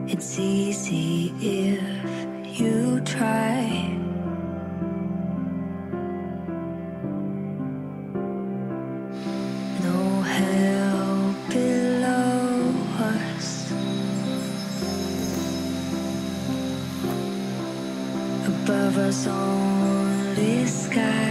It's easy if you try. No hell below us. Above us only sky.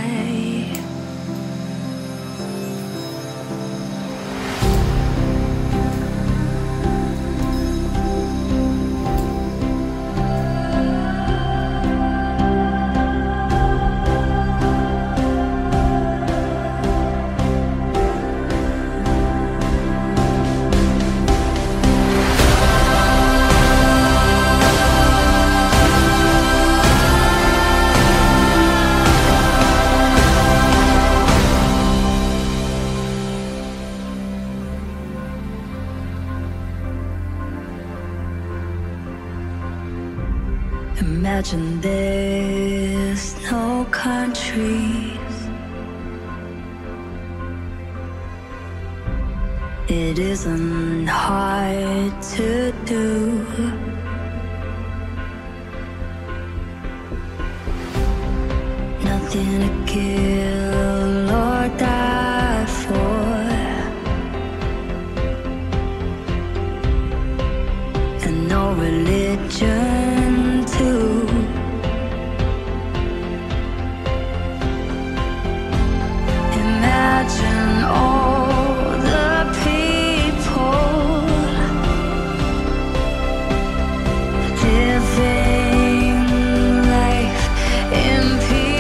Imagine there's no countries. It isn't hard to do. Nothing to kill or die for, and no religion too. Imagine all the people living life in peace.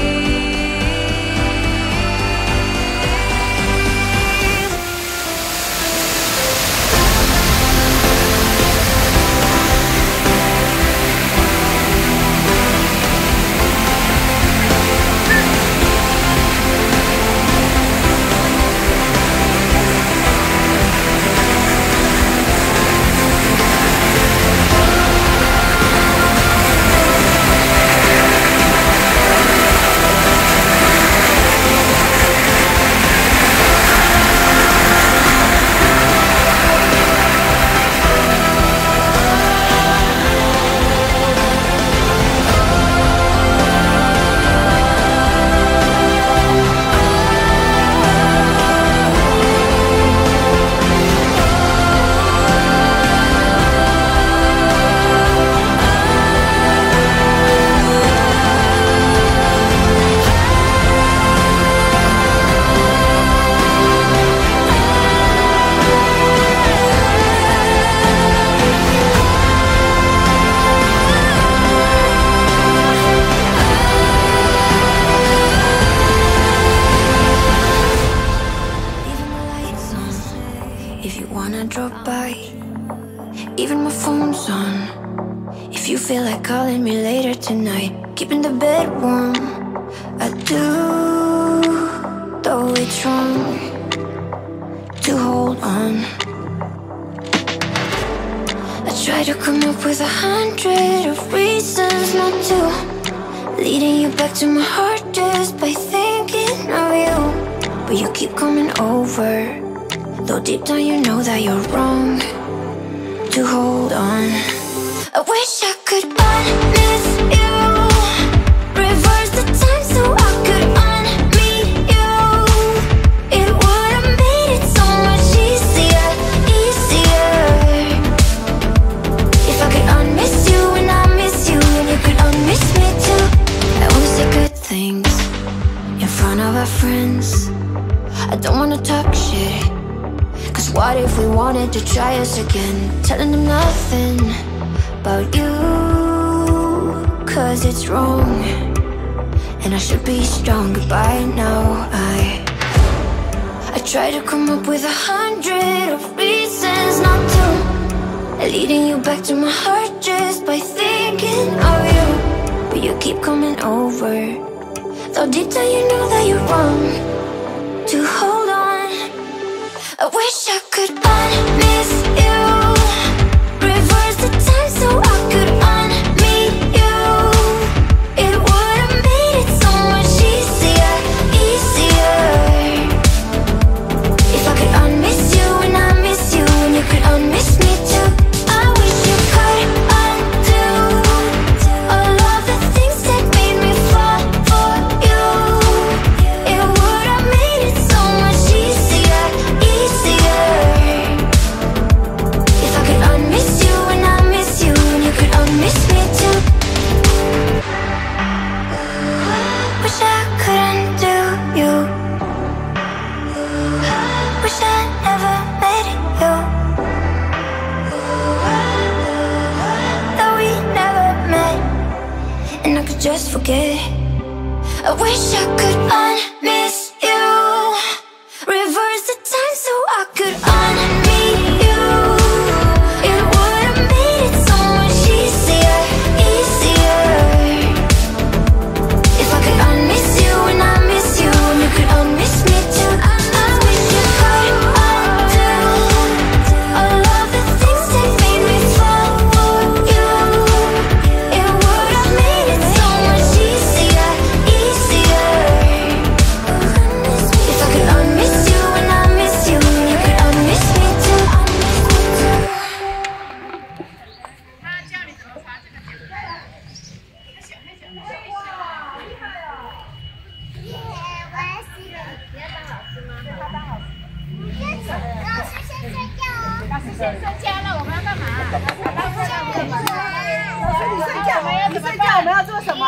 If you wanna drop by, even my phone's on. If you feel like calling me later tonight, keeping the bed warm, I do. Though it's wrong to hold on, I try to come up with 100 of reasons not to, leading you back to my heart just by thinking of you. But you keep coming over, though deep down you know that you're wrong to hold on. I wish I could unmiss you, reverse the time so I could unmeet you. It would have made it so much easier, easier. If I could unmiss you and I miss you, and you could unmiss me too. I wanna say good things in front of our friends. I don't wanna talk shit, cause what if we wanted to try us again? Telling them nothing about you, cause it's wrong, and I should be stronger by now. I try to come up with 100 of reasons not to, leading you back to my heart just by thinking of you. But you keep coming over, though deep down you know that you're wrong to hold on. I wish I could unmiss you, reverse the time so I could unmeet you. It would have made it so much easier, easier. If 先生家了，我们要干嘛？老师你睡觉，我们要做什么？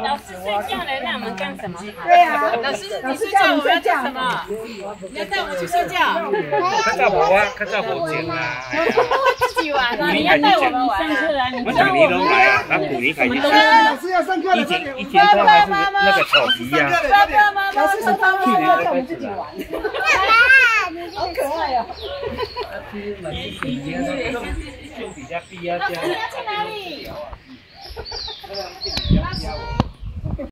老师睡觉了，让我们干什么？对啊，老师叫我们要做什么？你要带我们去睡觉？看到我啊，看到我剪啊。自己玩啊！你要带我们玩啊！我讲你都来啊，那鼓励开心。老师要上课了，一剪出来还是那个草皮呀。爸爸妈妈，老师说他们要带我们自己玩。好可爱哦！比较低啊，老师你要去哪里？